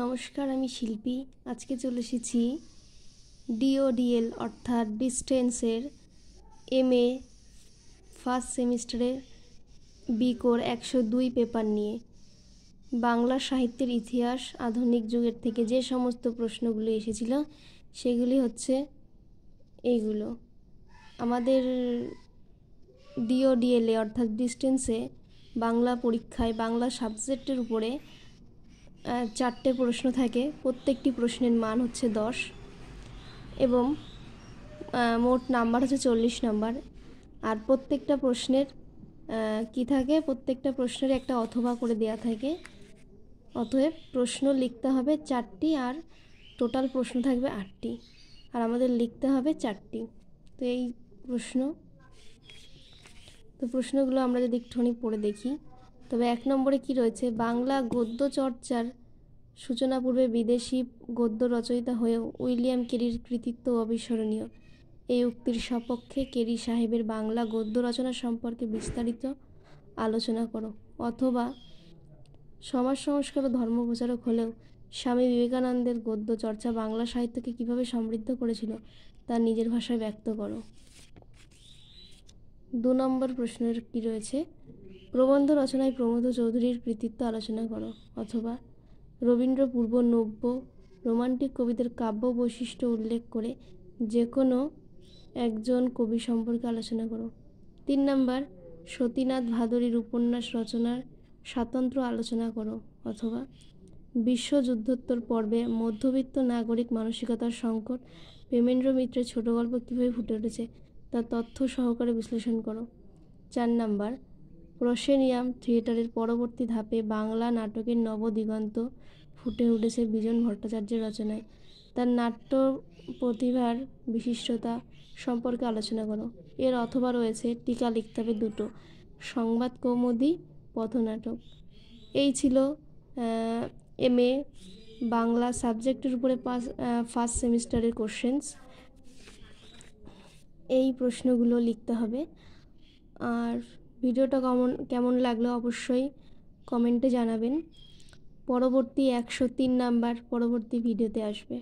নমস্কার, আমি শিল্পী। আজকে চলে এসেছি ডিওডিএল অর্থাৎ ডিস্টেন্সের এমএ ফার্স্ট সেমিস্টারের বিকোর 102 পেপার নিয়ে। বাংলা সাহিত্যের ইতিহাস আধুনিক যুগের থেকে যে সমস্ত প্রশ্নগুলো এসেছিল সেগুলি হচ্ছে এইগুলো। আমাদের ডিওডিএলে অর্থাৎ ডিস্টেন্সে বাংলা পরীক্ষায় বাংলা সাবজেক্টের উপরে 4টে প্রশ্ন থাকে। প্রত্যেকটি প্রশ্নের মান হচ্ছে 10 এবং মোট নাম্বার হচ্ছে 40 নাম্বার। আর প্রত্যেকটা প্রশ্নের প্রত্যেকটা প্রশ্নের একটা অথবা করে দেয়া থাকে। অতএব প্রশ্ন লিখতে হবে 4টি আর টোটাল প্রশ্ন থাকবে 8টি, আর আমাদের লিখতে হবে 4টি। তো এই প্রশ্নগুলো আমরা যদি একটুখানি পড়ে দেখি, তবে 1 নম্বরে কি রয়েছে, বাংলা গদ্য চর্চার সূচনা পূর্বে বিদেশি গদ্য রচয়িতা হয়েও উইলিয়াম কেরির কৃতিত্ব অবিস্মরণীয়। এই উক্তির সপক্ষে কেরি সাহেবের বাংলা গদ্য রচনা সম্পর্কে বিস্তারিত আলোচনা করো। অথবা সমাজ সংস্কার ও ধর্ম প্রচারক হলেও স্বামী বিবেকানন্দের গদ্য চর্চা বাংলা সাহিত্যকে কীভাবে সমৃদ্ধ করেছিল তা নিজের ভাষায় ব্যক্ত করো। 2 নম্বর প্রশ্নের কি রয়েছে, প্রবন্ধ রচনায় প্রমোদ চৌধুরীর কৃতিত্ব আলোচনা করো। অথবা রবীন্দ্র পূর্ব নব্য রোমান্টিক কবিদের কাব্য বৈশিষ্ট্য উল্লেখ করে যে কোনো একজন কবি সম্পর্কে আলোচনা করো। 3 নম্বর, সতীনাথ ভাদুরীর উপন্যাস রচনার স্বাতন্ত্র্য আলোচনা করো। অথবা বিশ্বযুদ্ধোত্তর পর্বে মধ্যবিত্ত নাগরিক মানসিকতার সংকট প্রেমেন্দ্র মিত্রের ছোট গল্প কীভাবে ফুটে উঠেছে তা তথ্য সহকারে বিশ্লেষণ করো। 4 নম্বর, প্রসেনিয়াম থিয়েটারের পরবর্তী ধাপে বাংলা নাটকের নবদিগন্ত ফুটে উঠেছে বিজন ভট্টাচার্যের রচনায়, তার নাট্য প্রতিভার বিশিষ্টতা সম্পর্কে আলোচনা করো। এর অথবা রয়েছে টিকা লিখতে হবে 2টো, সংবাদ কৌমুদী, পথনাটক। এই ছিল এমএ বাংলা সাবজেক্টের উপরে ফার্স্ট সেমিস্টারের কোশ্চেন্স। এই প্রশ্নগুলো লিখতে হবে। আর ভিডিওটা কেমন লাগলো অবশ্যই কমেন্টে জানাবেন। পরবর্তী 103 নাম্বার পরবর্তী ভিডিওতে আসবে।